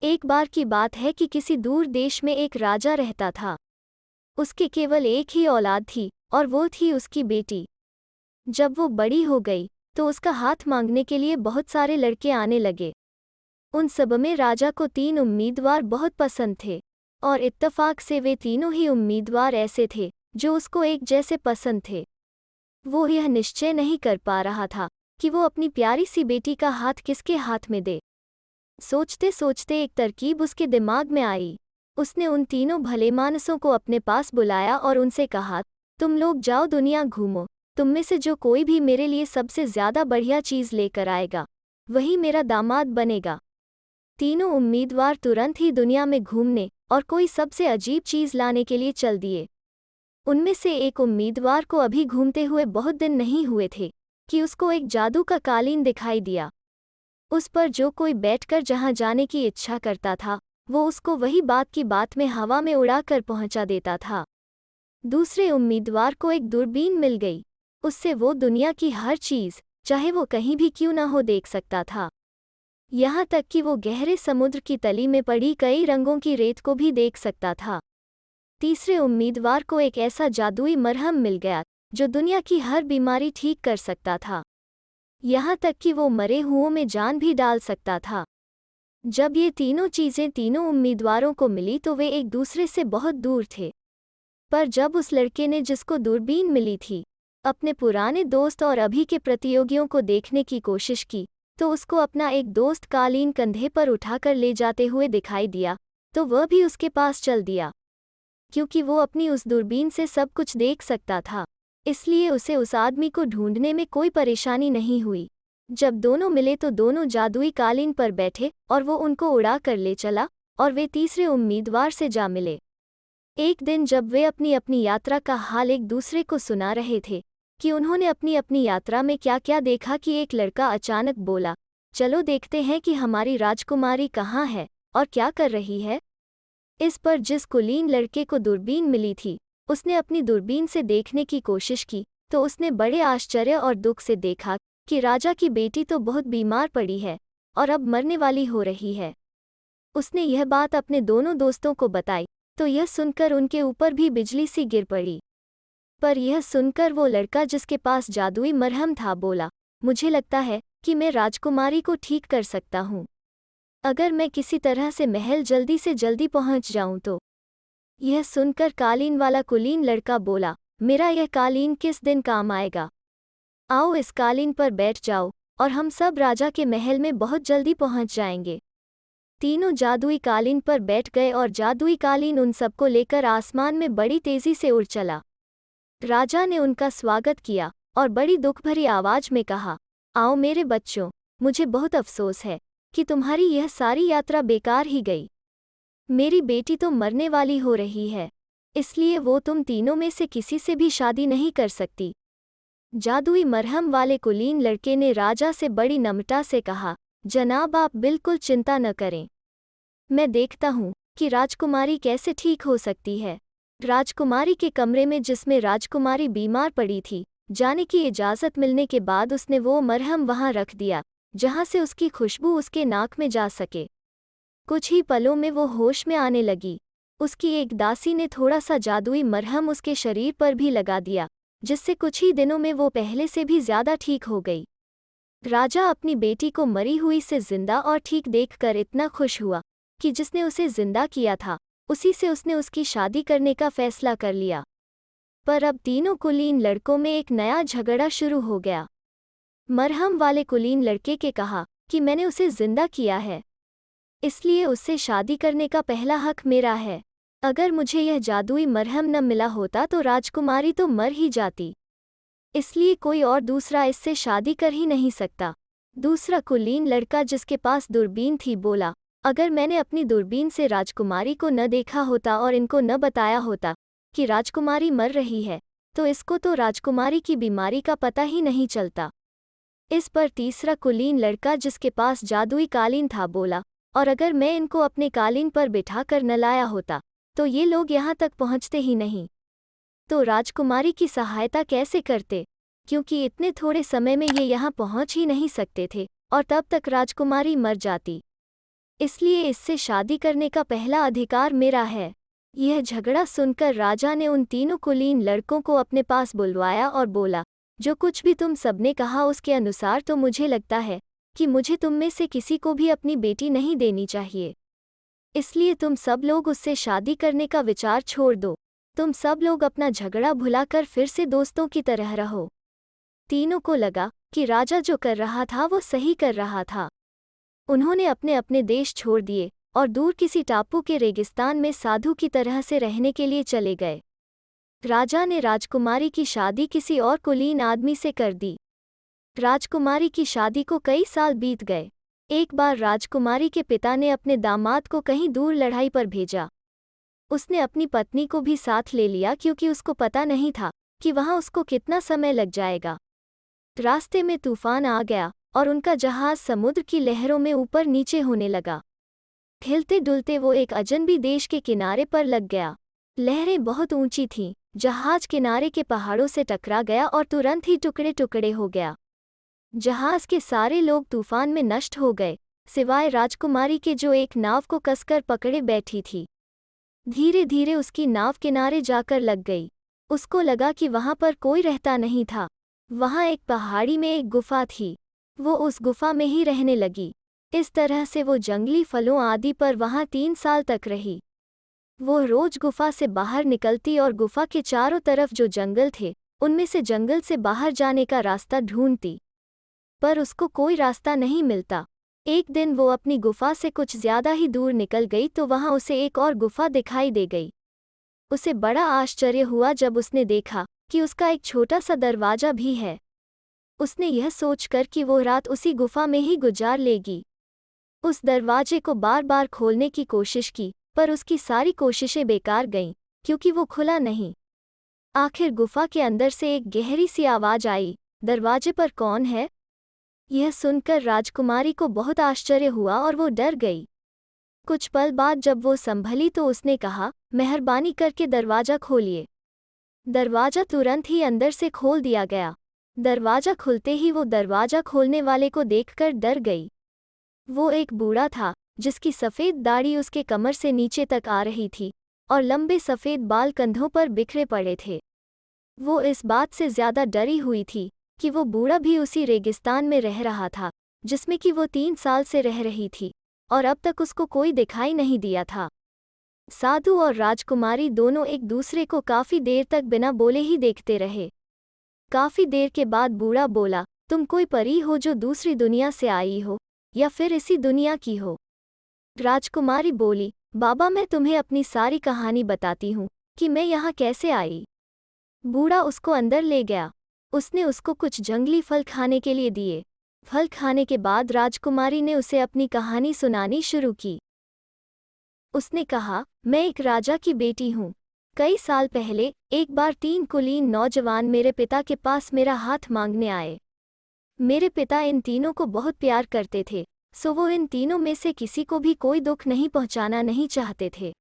एक बार की बात है कि किसी दूर देश में एक राजा रहता था। उसके केवल एक ही औलाद थी और वो थी उसकी बेटी। जब वो बड़ी हो गई तो उसका हाथ मांगने के लिए बहुत सारे लड़के आने लगे। उन सब में राजा को 3 उम्मीदवार बहुत पसंद थे और इत्तफाक से वे तीनों ही उम्मीदवार ऐसे थे जो उसको एक जैसे पसंद थे। वो यह निश्चय नहीं कर पा रहा था कि वो अपनी प्यारी सी बेटी का हाथ किसके हाथ में दे। सोचते सोचते एक तरकीब उसके दिमाग में आई। उसने उन तीनों भले मानसों को अपने पास बुलाया और उनसे कहा, तुम लोग जाओ दुनिया घूमो, तुम में से जो कोई भी मेरे लिए सबसे ज्यादा बढ़िया चीज लेकर आएगा वही मेरा दामाद बनेगा। तीनों उम्मीदवार तुरंत ही दुनिया में घूमने और कोई सबसे अजीब चीज लाने के लिए चल दिए। उनमें से एक उम्मीदवार को अभी घूमते हुए बहुत दिन नहीं हुए थे कि उसको एक जादू का कालीन दिखाई दिया। उस पर जो कोई बैठकर जहां जाने की इच्छा करता था वो उसको वही बात की बात में हवा में उड़ाकर पहुंचा देता था। दूसरे उम्मीदवार को एक दूरबीन मिल गई। उससे वो दुनिया की हर चीज, चाहे वो कहीं भी क्यों ना हो, देख सकता था। यहाँ तक कि वो गहरे समुद्र की तली में पड़ी कई रंगों की रेत को भी देख सकता था। तीसरे उम्मीदवार को एक ऐसा जादुई मरहम मिल गया जो दुनिया की हर बीमारी ठीक कर सकता था। यहाँ तक कि वो मरे हुओं में जान भी डाल सकता था। जब ये तीनों चीजें तीनों उम्मीदवारों को मिली तो वे एक दूसरे से बहुत दूर थे। पर जब उस लड़के ने जिसको दूरबीन मिली थी अपने पुराने दोस्त और अभी के प्रतियोगियों को देखने की कोशिश की तो उसको अपना एक दोस्त कालीन कंधे पर उठाकर ले जाते हुए दिखाई दिया, तो वह भी उसके पास चल दिया। क्योंकि वो अपनी उस दूरबीन से सब कुछ देख सकता था, इसलिए उसे उस आदमी को ढूंढने में कोई परेशानी नहीं हुई। जब दोनों मिले तो दोनों जादुई कालीन पर बैठे और वो उनको उड़ा कर ले चला और वे तीसरे उम्मीदवार से जा मिले। एक दिन जब वे अपनी अपनी यात्रा का हाल एक दूसरे को सुना रहे थे कि उन्होंने अपनी अपनी यात्रा में क्या क्या देखा कि एक लड़का अचानक बोला, चलो देखते हैं कि हमारी राजकुमारी कहाँ है और क्या कर रही है। इस पर जिस कुलीन लड़के को दूरबीन मिली थी उसने अपनी दूरबीन से देखने की कोशिश की तो उसने बड़े आश्चर्य और दुख से देखा कि राजा की बेटी तो बहुत बीमार पड़ी है और अब मरने वाली हो रही है। उसने यह बात अपने दोनों दोस्तों को बताई तो यह सुनकर उनके ऊपर भी बिजली सी गिर पड़ी। पर यह सुनकर वो लड़का जिसके पास जादुई मरहम था बोला, मुझे लगता है कि मैं राजकुमारी को ठीक कर सकता हूँ। अगर मैं किसी तरह से महल जल्दी से जल्दी पहुँच जाऊँ तो। यह सुनकर कालीन वाला कुलीन लड़का बोला, मेरा यह कालीन किस दिन काम आएगा। आओ इस कालीन पर बैठ जाओ और हम सब राजा के महल में बहुत जल्दी पहुँच जाएंगे। तीनों जादुई कालीन पर बैठ गए और जादुई कालीन उन सबको लेकर आसमान में बड़ी तेजी से उड़ चला। राजा ने उनका स्वागत किया और बड़ी दुख भरी आवाज में कहा, आओ मेरे बच्चों, मुझे बहुत अफसोस है कि तुम्हारी यह सारी यात्रा बेकार ही गई। मेरी बेटी तो मरने वाली हो रही है, इसलिए वो तुम तीनों में से किसी से भी शादी नहीं कर सकती। जादुई मरहम वाले कुलीन लड़के ने राजा से बड़ी नम्रता से कहा, जनाब आप बिल्कुल चिंता न करें, मैं देखता हूँ कि राजकुमारी कैसे ठीक हो सकती है। राजकुमारी के कमरे में जिसमें राजकुमारी बीमार पड़ी थी जाने की इजाज़त मिलने के बाद उसने वो मरहम वहाँ रख दिया जहाँ से उसकी खुशबू उसके नाक में जा सके। कुछ ही पलों में वो होश में आने लगी। उसकी एक दासी ने थोड़ा सा जादुई मरहम उसके शरीर पर भी लगा दिया जिससे कुछ ही दिनों में वो पहले से भी ज़्यादा ठीक हो गई। राजा अपनी बेटी को मरी हुई से जिंदा और ठीक देखकर इतना खुश हुआ कि जिसने उसे जिंदा किया था उसी से उसने उसकी शादी करने का फैसला कर लिया। पर अब तीनों कुलीन लड़कों में एक नया झगड़ा शुरू हो गया। मरहम वाले कुलीन लड़के के कहा कि मैंने उसे जिंदा किया है, इसलिए उससे शादी करने का पहला हक मेरा है। अगर मुझे यह जादुई मरहम न मिला होता तो राजकुमारी तो मर ही जाती, इसलिए कोई और दूसरा इससे शादी कर ही नहीं सकता। दूसरा कुलीन लड़का जिसके पास दूरबीन थी बोला, अगर मैंने अपनी दूरबीन से राजकुमारी को न देखा होता और इनको न बताया होता कि राजकुमारी मर रही है तो इसको तो राजकुमारी की बीमारी का पता ही नहीं चलता। इस पर तीसरा कुलीन लड़का जिसके पास जादुई कालीन था बोला, और अगर मैं इनको अपने कालीन पर बिठाकर न लाया होता तो ये लोग यहाँ तक पहुँचते ही नहीं, तो राजकुमारी की सहायता कैसे करते, क्योंकि इतने थोड़े समय में ये यहाँ पहुँच ही नहीं सकते थे और तब तक राजकुमारी मर जाती। इसलिए इससे शादी करने का पहला अधिकार मेरा है। यह झगड़ा सुनकर राजा ने उन तीनों कुलीन लड़कों को अपने पास बुलवाया और बोला, जो कुछ भी तुम सबने कहा उसके अनुसार तो मुझे लगता है कि मुझे तुम में से किसी को भी अपनी बेटी नहीं देनी चाहिए। इसलिए तुम सब लोग उससे शादी करने का विचार छोड़ दो। तुम सब लोग अपना झगड़ा भुलाकर फिर से दोस्तों की तरह रहो। तीनों को लगा कि राजा जो कर रहा था वो सही कर रहा था। उन्होंने अपने अपने देश छोड़ दिए और दूर किसी टापू के रेगिस्तान में साधु की तरह से रहने के लिए चले गए। राजा ने राजकुमारी की शादी किसी और कुलीन आदमी से कर दी। राजकुमारी की शादी को कई साल बीत गए। एक बार राजकुमारी के पिता ने अपने दामाद को कहीं दूर लड़ाई पर भेजा। उसने अपनी पत्नी को भी साथ ले लिया क्योंकि उसको पता नहीं था कि वहां उसको कितना समय लग जाएगा। रास्ते में तूफान आ गया और उनका जहाज समुद्र की लहरों में ऊपर नीचे होने लगा। हिलते डुलते वो एक अजनबी देश के किनारे पर लग गया। लहरें बहुत ऊंची थीं। जहाज किनारे के पहाड़ों से टकरा गया और तुरंत ही टुकड़े टुकड़े हो गया। जहाज के सारे लोग तूफान में नष्ट हो गए, सिवाय राजकुमारी के जो एक नाव को कसकर पकड़े बैठी थी। धीरे धीरे उसकी नाव किनारे जाकर लग गई। उसको लगा कि वहां पर कोई रहता नहीं था। वहां एक पहाड़ी में एक गुफा थी। वो उस गुफा में ही रहने लगी। इस तरह से वो जंगली फलों आदि पर वहां 3 साल तक रही। वो रोज गुफा से बाहर निकलती और गुफा के चारों तरफ जो जंगल थे उनमें से जंगल से बाहर जाने का रास्ता ढूंढती, पर उसको कोई रास्ता नहीं मिलता। एक दिन वो अपनी गुफा से कुछ ज्यादा ही दूर निकल गई तो वहां उसे एक और गुफा दिखाई दे गई। उसे बड़ा आश्चर्य हुआ जब उसने देखा कि उसका एक छोटा सा दरवाजा भी है। उसने यह सोचकर कि वो रात उसी गुफा में ही गुजार लेगी। उस दरवाजे को बार बार खोलने की कोशिश की, पर उसकी सारी कोशिशें बेकार गईं क्योंकि वो खुला नहीं। आखिर गुफा के अंदर से एक गहरी सी आवाज आई, दरवाजे पर कौन है? यह सुनकर राजकुमारी को बहुत आश्चर्य हुआ और वो डर गई। कुछ पल बाद जब वो संभली तो उसने कहा, मेहरबानी करके दरवाजा खोलिए। दरवाजा तुरंत ही अंदर से खोल दिया गया। दरवाजा खुलते ही वो दरवाजा खोलने वाले को देखकर डर गई। वो एक बूढ़ा था जिसकी सफ़ेद दाढ़ी उसके कमर से नीचे तक आ रही थी और लंबे सफ़ेद बाल कंधों पर बिखरे पड़े थे। वो इस बात से ज़्यादा डरी हुई थी कि वो बूढ़ा भी उसी रेगिस्तान में रह रहा था जिसमें कि वो 3 साल से रह रही थी और अब तक उसको कोई दिखाई नहीं दिया था। साधु और राजकुमारी दोनों एक दूसरे को काफ़ी देर तक बिना बोले ही देखते रहे। काफ़ी देर के बाद बूढ़ा बोला, तुम कोई परी हो जो दूसरी दुनिया से आई हो या फिर इसी दुनिया की हो? राजकुमारी बोली, बाबा मैं तुम्हें अपनी सारी कहानी बताती हूँ कि मैं यहाँ कैसे आई। बूढ़ा उसको अंदर ले गया। उसने उसको कुछ जंगली फल खाने के लिए दिए। फल खाने के बाद राजकुमारी ने उसे अपनी कहानी सुनानी शुरू की। उसने कहा, मैं एक राजा की बेटी हूँ। कई साल पहले एक बार 3 कुलीन नौजवान मेरे पिता के पास मेरा हाथ मांगने आए। मेरे पिता इन तीनों को बहुत प्यार करते थे, सो वो इन तीनों में से किसी को भी कोई दुख नहीं पहुंचाना नहीं चाहते थे।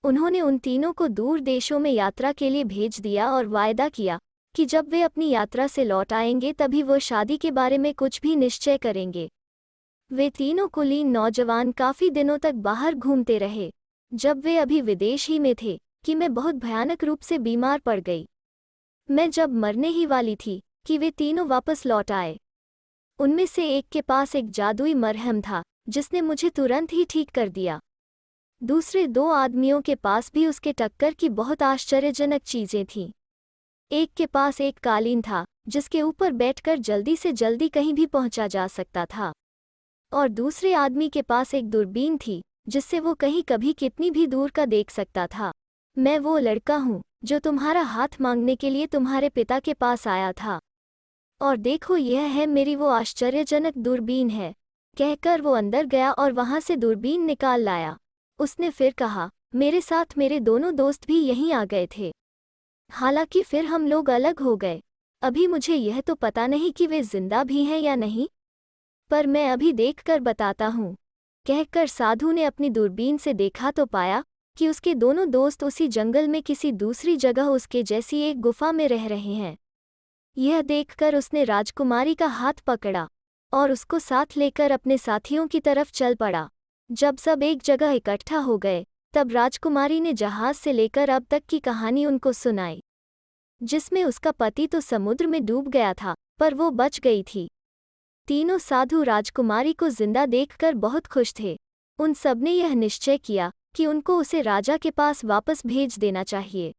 उन्होंने उन तीनों को दूर देशों में यात्रा के लिए भेज दिया और वायदा किया कि जब वे अपनी यात्रा से लौट आएंगे तभी वो शादी के बारे में कुछ भी निश्चय करेंगे। वे तीनों कुलीन नौजवान काफ़ी दिनों तक बाहर घूमते रहे। जब वे अभी विदेश ही में थे कि मैं बहुत भयानक रूप से बीमार पड़ गई। मैं जब मरने ही वाली थी कि वे तीनों वापस लौट आए। उनमें से एक के पास एक जादुई मरहम था जिसने मुझे तुरंत ही ठीक कर दिया। दूसरे 2 आदमियों के पास भी उसके टक्कर की बहुत आश्चर्यजनक चीज़ें थीं। एक के पास एक कालीन था जिसके ऊपर बैठकर जल्दी से जल्दी कहीं भी पहुंचा जा सकता था, और दूसरे आदमी के पास एक दूरबीन थी जिससे वो कहीं कभी कितनी भी दूर का देख सकता था। मैं वो लड़का हूँ जो तुम्हारा हाथ मांगने के लिए तुम्हारे पिता के पास आया था, और देखो यह है मेरी वो आश्चर्यजनक दूरबीन है। कहकर वो अंदर गया और वहां से दूरबीन निकाल लाया। उसने फिर कहा, मेरे साथ मेरे दोनों दोस्त भी यहीं आ गए थे। हालांकि फिर हम लोग अलग हो गए। अभी मुझे यह तो पता नहीं कि वे जिंदा भी हैं या नहीं, पर मैं अभी देखकर बताता हूँ। कहकर साधु ने अपनी दूरबीन से देखा तो पाया कि उसके दोनों दोस्त उसी जंगल में किसी दूसरी जगह उसके जैसी एक गुफा में रह रहे हैं। यह देखकर उसने राजकुमारी का हाथ पकड़ा और उसको साथ लेकर अपने साथियों की तरफ चल पड़ा। जब सब एक जगह इकट्ठा हो गए, तब राजकुमारी ने जहाज से लेकर अब तक की कहानी उनको सुनाई, जिसमें उसका पति तो समुद्र में डूब गया था, पर वो बच गई थी। तीनों साधु राजकुमारी को जिंदा देखकर बहुत खुश थे। उन सबने यह निश्चय किया कि उनको उसे राजा के पास वापस भेज देना चाहिए।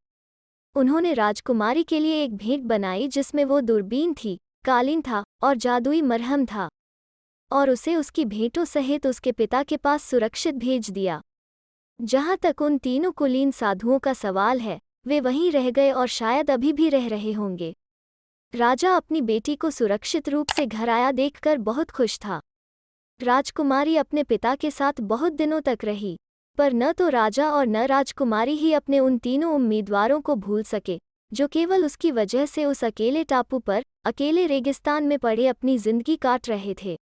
उन्होंने राजकुमारी के लिए एक भेंट बनाई जिसमें वो दूरबीन थी, कालीन था और जादुई मरहम था, और उसे उसकी भेंटों सहित उसके पिता के पास सुरक्षित भेज दिया। जहाँ तक उन तीनों कुलीन साधुओं का सवाल है, वे वहीं रह गए और शायद अभी भी रह रहे होंगे। राजा अपनी बेटी को सुरक्षित रूप से घर आया देखकर बहुत खुश था। राजकुमारी अपने पिता के साथ बहुत दिनों तक रही, पर न तो राजा और न राजकुमारी ही अपने उन तीनों उम्मीदवारों को भूल सके, जो केवल उसकी वजह से उस अकेले टापू पर, अकेले रेगिस्तान में पड़े अपनी जिंदगी काट रहे थे।